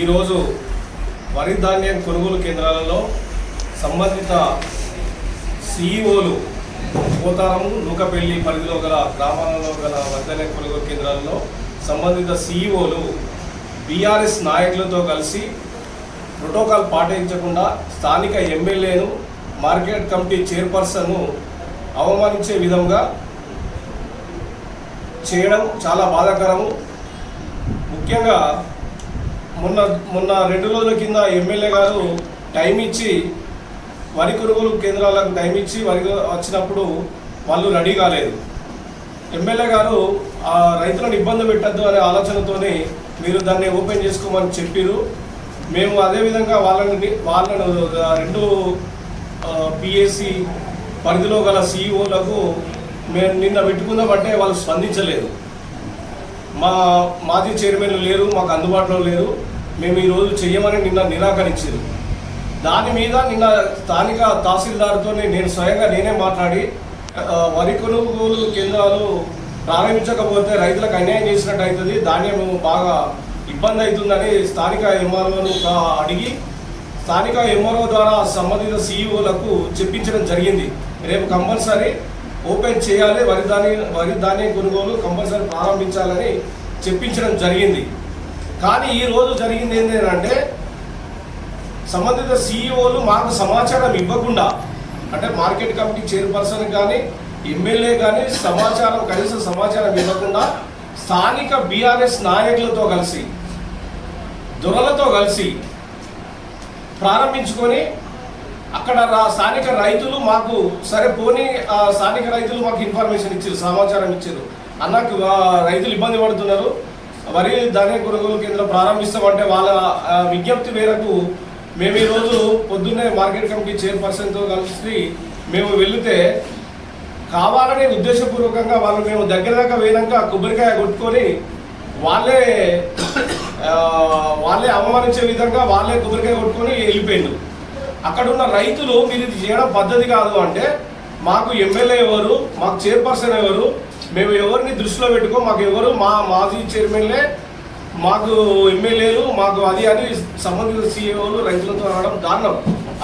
ఈరోజు వరి ధాన్యం కొనుగోలు కేంద్రాలలో సంబంధిత సిఇఓలు పోతారము నూకపల్లి పరిధిలో గల గ్రామాలలో గల వరి ధాన్యం కొనుగోలు కేంద్రాలలో సంబంధిత సిఇఓలు బీఆర్ఎస్ నాయకులతో కలిసి ప్రోటోకాల్ పాటించకుండా స్థానిక ఎమ్మెల్యేను మార్కెట్ కమిటీ చైర్పర్సన్ను అవమానించే విధంగా చేయడం చాలా బాధాకరము. ముఖ్యంగా మొన్న 2 రోజుల కింద ఎమ్మెల్యే గారు టైం ఇచ్చి వరి కొనుగోలు కేంద్రాలకు టైం ఇచ్చి వరి వచ్చినప్పుడు వాళ్ళు రెడీ కాలేదు. ఎమ్మెల్యే గారు ఆ రైతులను ఇబ్బంది పెట్టద్దు అనే ఆలోచనతోనే మీరు దాన్ని ఓపెన్ చేసుకోమని చెప్పారు. మేము అదేవిధంగా వాళ్ళను 2 పిఎస్సి పరిధిలో గల సిఇఓలకు మేము నిన్న పెట్టుకుందామంటే వాళ్ళు స్పందించలేదు. మా మాజీ చైర్మన్లు లేరు, మాకు అందుబాటులో లేరు, మేము ఈరోజు చెయ్యమని నిన్న నిరాకరించారు. దాని మీద నిన్న స్థానిక తహసీల్దార్తో నేను స్వయంగా నేనే మాట్లాడి వరి కొనుగోలు కేంద్రాలు ప్రారంభించకపోతే రైతులకు అన్యాయం చేసినట్టు అవుతుంది, ధాన్యం బాగా ఇబ్బంది అవుతుందని స్థానిక ఎంఆర్ఓను అడిగి స్థానిక ఎంఆర్ఓ ద్వారా సంబంధిత సిఇఓలకు చెప్పించడం జరిగింది. రేపు కంపల్సరీ ఓపెన్ చేయాలి, వరి ధాన్యం కొనుగోలు కంపల్సరీ ప్రారంభించాలని చెప్పించడం జరిగింది. కానీ ఈరోజు జరిగింది ఏంటంటే సంబంధిత సిఇఓలు మాకు సమాచారం ఇవ్వకుండా, అంటే మార్కెట్ కమిటీ చైర్పర్సన్ కానీ ఎమ్మెల్యే కానీ కనీస సమాచారం ఇవ్వకుండా స్థానిక బీఆర్ఎస్ నాయకులతో కలిసి దొరలతో కలిసి ప్రారంభించుకొని అక్కడ స్థానిక రైతులు మాకు సరే పోనీ స్థానిక రైతులు మాకు ఇన్ఫర్మేషన్ ఇచ్చారు, సమాచారం ఇచ్చారు, అన్నకు రైతులు ఇబ్బంది పడుతున్నారు, వరి ధాన్యం కొనుగోలు కేంద్రం ప్రారంభిస్తామంటే వాళ్ళ విజ్ఞప్తి మేరకు మేము ఈరోజు పొద్దున్నే మార్కెట్ కమిటీ చైర్పర్సన్తో కలిసి మేము వెళితే కావాలనే ఉద్దేశపూర్వకంగా వాళ్ళు మేము దగ్గర దాకా పోయినాక కొబ్బరికాయ కొట్టుకొని వాళ్ళే అవమానించే విధంగా వాళ్ళే కొబ్బరికాయ కొట్టుకొని వెళ్ళిపోయిండు. అక్కడున్న రైతులు మీరు ఇది చేయడం పద్ధతి కాదు అంటే మాకు ఎమ్మెల్యే ఎవరు, మాకు చైర్పర్సన్ ఎవరు, మేము ఎవరిని దృష్టిలో పెట్టుకో, మాకు ఎవరు మా మాజీ చైర్మన్లే, మాకు ఎమ్మెల్యేలు, మాకు అది అని సంబంధిత సిఇఓలు రైతులతో అనడం దారుణం,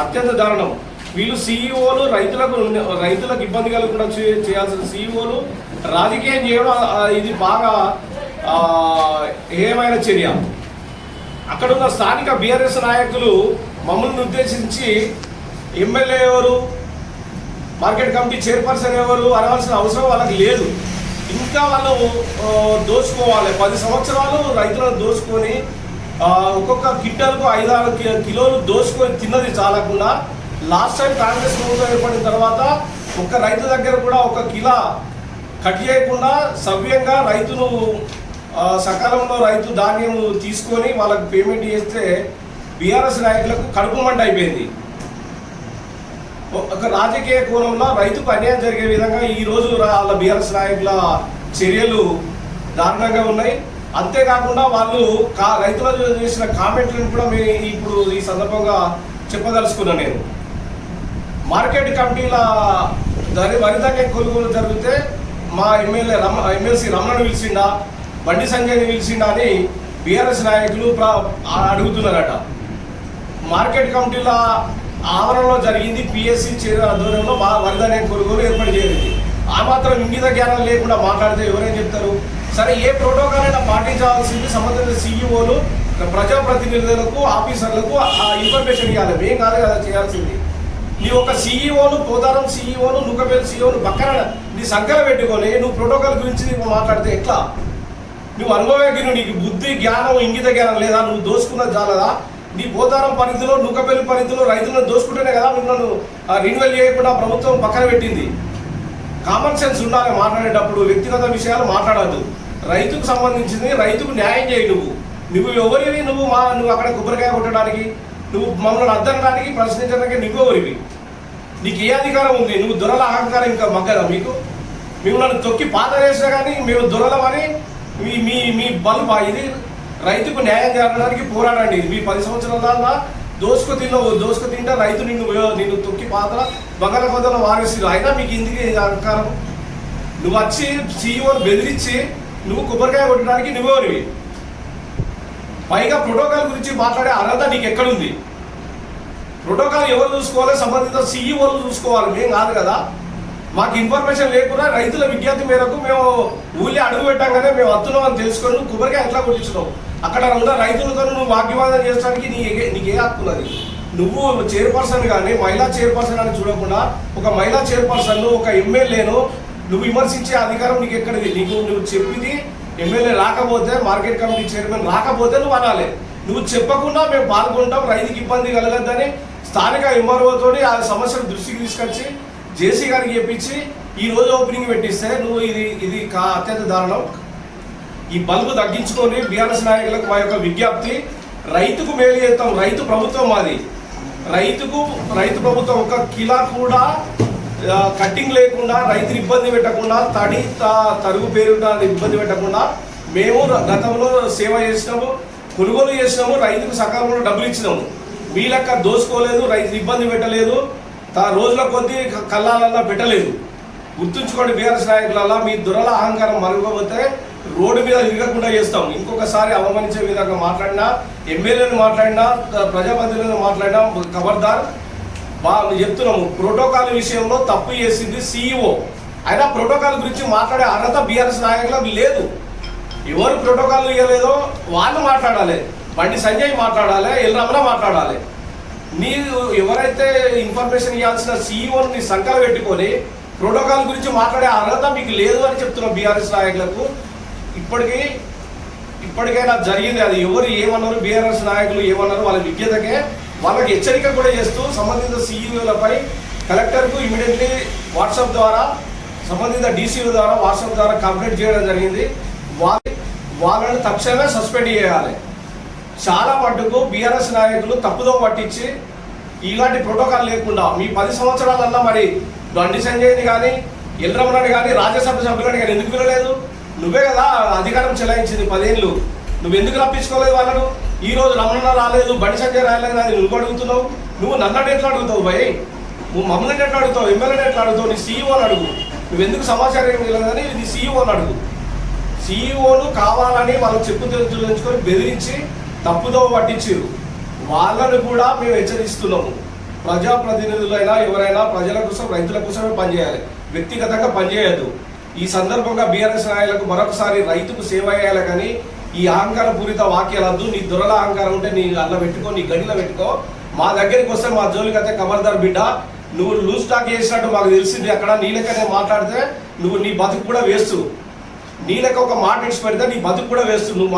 అత్యంత దారుణం. వీళ్ళు సిఇఓలు రైతులకు ఇబ్బంది కలగకుండా చేయాల్సిన సిఇఓలు రాజకీయం చేయడం ఇది బాగా ఏమైనా చర్య. అక్కడున్న స్థానిక బీఆర్ఎస్ నాయకులు మమ్మల్ని ఉద్దేశించి ఎమ్మెల్యే ఎవరు, మార్కెట్ కమిటీ చైర్పర్సన్ ఎవరు అనవలసిన అవసరం వాళ్ళకి లేదు. ఇంకా వాళ్ళు దోచుకోవాలి. 10 సంవత్సరాలు రైతులను దోచుకొని ఒక్కొక్క కింటాలకు 5-6 కిలోలు దోచుకొని తిన్నది చాలకుండా లాస్ట్ టైం కాంగ్రెస్ ప్రభుత్వం ఏర్పడిన తర్వాత ఒక్క రైతు దగ్గర కూడా 1 కిలో కట్ చేయకుండా సవ్యంగా రైతును సకాలంలో రైతు ధాన్యం తీసుకొని వాళ్ళకు పేమెంట్ చేస్తే బీఆర్ఎస్ నాయకులకు కడుపు మంట అయిపోయింది. ఒక రాజకీయ కోణంలో రైతుకు అన్యాయం జరిగే విధంగా ఈరోజు వాళ్ళ బీఆర్ఎస్ నాయకుల చర్యలు దారుణంగా ఉన్నాయి. అంతేకాకుండా వాళ్ళు రైతులు చేసిన కామెంట్లను కూడా మేము ఇప్పుడు ఈ సందర్భంగా చెప్పదలుచుకున్నాను. నేను మార్కెట్ కమిటీల వరి ధాన్యం కొనుగోలు జరిగితే మా ఎమ్మెల్సీ రమణను పిలిచిండా, బండి సంజయ్ని పిలిచిండా అని బీఆర్ఎస్ నాయకులు అడుగుతున్నారట. మార్కెట్ కమిటీల ఆవరణలో జరిగింది, పిఎస్సి చైర్ ఆధ్వర్యంలో వరి ధాన్యం కొనుగోలు ఏర్పాటు చేయండి. ఆ మాత్రం ఇంగిత జ్ఞానం లేకుండా మాట్లాడితే ఎవరేం చెప్తారు? సరే, ఏ ప్రోటోకాల్ అయినా పాటించాల్సింది సంబంధిత సిఇఓలు ప్రజాప్రతినిధులకు ఆఫీసర్లకు ఆ ఇన్ఫర్మేషన్ ఇవ్వాలి. మేం కాదు కదా చేయాల్సింది. నీ ఒక సిఇఓను పోతారం సిఇఓను నూకపల్లి సిఇఓను పక్కన నీ సంఖ్యలో పెట్టుకొని నువ్వు ప్రోటోకాల్ గురించి నువ్వు మాట్లాడితే ఎట్లా? నువ్వు అనుభవజ్ఞుడు, నీకు బుద్ధి జ్ఞానం ఇంగిత జ్ఞానం లేదా? నువ్వు దోసుకున్నది చాలదా? నీ పోతారం పరిధిలో నూకపల్లి పరిధిలో రైతులను దోసుకుంటేనే కదా మిమ్మల్ని రిన్యూవల్ చేయకుండా ప్రభుత్వం పక్కన పెట్టింది. కామన్ సెన్స్ ఉండాలి మాట్లాడేటప్పుడు. వ్యక్తిగత విషయాలు మాట్లాడద్దు. రైతుకు సంబంధించింది రైతుకు న్యాయం చేయి. నువ్వు ఎవరివి? నువ్వు అక్కడ కొబ్బరికాయ కొట్టడానికి, నువ్వు మమ్మల్ని అద్దనడానికి, ప్రశ్నించడానికి నువ్వెవరివి? నీకు ఏ అధికారం ఉంది? నువ్వు దొరల అహంకారం ఇంకా మగ్గదా మీకు? మిమ్మల్ని తొక్కి పాత వేసినా కానీ మేము దొరలమని మీ బలుపా ఇది? రైతుకు న్యాయం జరగడానికి పోరాడండి. మీ 10 సంవత్సరాల దోసుకు తింటే రైతు నిన్ను తొక్కి పాతల బంగాళ కొద్దలో వారేసి అయినా మీకు ఇందుకు అధికారం? నువ్వు వచ్చి సిఇఓని బెదిరించి నువ్వు కొబ్బరికాయ కొట్టడానికి నువ్వెవరివి? పైగా ప్రోటోకాల్ గురించి మాట్లాడే అర్హత నీకు ఎక్కడుంది? ప్రోటోకాల్ ఎవరు చూసుకోవాలి? సంబంధిత సీఈఓలు చూసుకోవాలి, మేము కాదు కదా. మాకు ఇన్ఫర్మేషన్ లేకుండా రైతుల విజ్ఞప్తి మేరకు మేము ఊళ్ళో అడుగు పెట్టంగానే మేము వస్తున్నాం అని తెలుసుకొని నువ్వు కొబ్బరికాయ ఎట్లా కొట్టించినావు? అక్కడ ఉన్న రైతులతో నువ్వు వాగ్వివాదం చేయడానికి నీకే హక్కున్నది? నువ్వు చైర్పర్సన్ కానీ మహిళా చైర్పర్సన్ అని చూడకుండా ఒక మహిళా చైర్పర్సన్ ఒక ఎమ్మెల్యేను నువ్వు విమర్శించే అధికారం నీకు ఎక్కడిది? నువ్వు చెప్పింది ఎమ్మెల్యే రాకపోతే, మార్కెట్ కమిటీ చైర్మన్ రాకపోతే నువ్వు అనాలి. నువ్వు చెప్పకుండా మేము పాల్గొంటాం, రైతుకి ఇబ్బంది కలగద్దని స్థానిక ఎంఆర్ఓతో ఆ సమస్యను దృష్టికి తీసుకొచ్చి జేసీ గారికి చెప్పించి ఈ రోజు ఓపెనింగ్ పెట్టిస్తే నువ్వు ఇది అత్యంత దారుణం. ఈ బల్బు తగ్గించుకొని బీఆర్ఎస్ నాయకులకు మా యొక్క విజ్ఞప్తి, రైతుకు మేలు చేస్తాం. రైతు ప్రభుత్వం మాది. రైతు ప్రభుత్వం ఒక కిలా కూడా కట్టింగ్ లేకుండా రైతుని ఇబ్బంది పెట్టకుండా తరుగు పేరు ఇబ్బంది పెట్టకుండా మేము గతంలో సేవ చేసినాము, కొనుగోలు చేసినాము, రైతుకు సకాలంలో డబ్బులు ఇచ్చినాము. మీ లెక్క దోసుకోలేదు, రైతు ఇబ్బంది పెట్టలేదు, రోజుల కొద్దీ కళ్ళాలన్నా పెట్టలేదు. గుర్తుంచుకోండి బీఆర్ఎస్ నాయకులలా, మీ దురల అహంకారం మరుగుపోతే రోడ్డు మీద తిరగకుండా చేస్తాం. ఇంకొకసారి అవమానించే విధంగా మాట్లాడినా, ఎమ్మెల్యేలు మాట్లాడినా, ప్రజాప్రతినిధులను మాట్లాడినా ఖబర్దార్. చెప్తున్నాము, ప్రోటోకాల్ విషయంలో తప్పు చేసింది సీఈఓ. అయినా ప్రోటోకాల్ గురించి మాట్లాడే అర్హత బీఆర్ఎస్ నాయకులకు లేదు. ఎవరు ప్రోటోకాల్ ఇవ్వలేదో వాళ్ళు మాట్లాడాలి. బండి సంజయ్ మాట్లాడాలి, ఎల్ రమణ మాట్లాడాలి. నీవు ఎవరైతే ఇన్ఫర్మేషన్ ఇవ్వాల్సిన సీఈఓని నీ సంకల పెట్టుకొని ప్రోటోకాల్ గురించి మాట్లాడే అర్హత మీకు లేదు అని చెప్తున్నాం బీఆర్ఎస్ నాయకులకు. ఇప్పటికైనా జరిగింది. అది ఎవరు ఏమన్నారు, బీఆర్ఎస్ నాయకులు ఏమన్నారు, వాళ్ళ విజ్ఞతకే వాళ్ళకి హెచ్చరిక కూడా చేస్తూ సంబంధిత సీఈఓలపై కలెక్టర్కు ఇమీడియట్లీ వాట్సాప్ ద్వారా, సంబంధిత డీసీఓ ద్వారా వాట్సాప్ ద్వారా కంప్లైంట్ చేయడం జరిగింది. వాళ్ళని తక్షణమే సస్పెండ్ చేయాలి. చాలా మటుకు బీఆర్ఎస్ నాయకులు తప్పుదో పట్టించి ఇలాంటి ప్రోటోకాల్ లేకుండా మీ 10 సంవత్సరాలన్నా మరి బండి సంజయ్ని కానీ, ఎల్ రమణని కానీ, రాజ్యసభ సభ్యులని కానీ ఎందుకు పిలవలేదు? నువ్వే కదా అధికారం చెలాయించింది 10 ఏళ్ళు. నువ్వు ఎందుకు రప్పించుకోలేదు వాళ్ళను? ఈ రోజు రమణ రాలేదు, బండి సంజయ్ రాలేదు అని నువ్వు అడుగుతున్నావు. నువ్వు నన్ను ఎట్లా అడుగుతావు భయ్? నువ్వు మమ్మల్ని ఎట్లా అడుగుతావు? ఎమ్మెల్యేని ఎట్లా అడుగుతావు? నీ సీఈఓని అడుగు. నువ్వు ఎందుకు సమాచారం ఇవ్వలేదని నీ సీఈఓని అడుగు. సీఈఓను కావాలని వాళ్ళకి చెప్పు తెలుసుకొని బెదిరించి తప్పుదో పట్టించారు. వాళ్ళను కూడా మేము హెచ్చరిస్తున్నాము. ప్రజాప్రతినిధులైనా ఎవరైనా ప్రజల కోసం, రైతుల కోసమే పనిచేయాలి, వ్యక్తిగతంగా పనిచేయద్దు. ఈ సందర్భంగా బీఆర్ఎస్ నాయకులకు మరొకసారి రైతుకు సేవ చేయాలి కానీ ఈ అహంకార పూరిత వాక్యాలద్దు. నీ దురల అహంకారం ఉంటే నీ అల్ల పెట్టుకో, నీ గడిలో పెట్టుకో. మా దగ్గరికి వస్తే మా జోలికి అయితే ఖబర్దార్ బిడ్డ. నువ్వు లూజ్ టాక్ చేసినట్టు మాకు తెలిసింది. అక్కడ నీ లెక్కనే మాట్లాడితే నువ్వు నీ బతుకు కూడా వేస్తూ, నీ లెక్క ఒక మాట ఇచ్చి పెడితే నీ బతుకు కూడా వేస్తూ. నువ్వు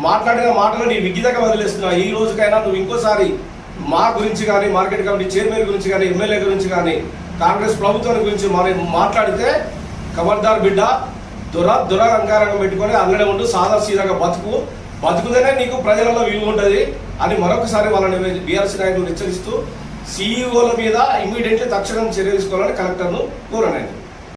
మాట్లాడిన మాటలు నీ విజ్ఞతగా వదిలేస్తున్నావు. ఈ రోజుకైనా నువ్వు ఇంకోసారి మా గురించి కానీ, మార్కెట్ కమిటీ చైర్మన్ గురించి కానీ, ఎమ్మెల్యే గురించి కానీ, కాంగ్రెస్ ప్రభుత్వం గురించి మరి మాట్లాడితే ఖబర్దార్ బిడ్డ. దుర అహంకారంగా పెట్టుకొని అల్లడే ఉంటూ సాదా సీదాగా బతుకుతేనే నీకు ప్రజలలో విలువ ఉంటుంది అని మరొకసారి వాళ్ళని బీఆర్ఎస్ నాయకులు హెచ్చరిస్తూ సీఈఓల మీద ఇమ్మీడియట్లీ తక్షణం చర్య తీసుకోవాలని కలెక్టర్ను కోరనండి.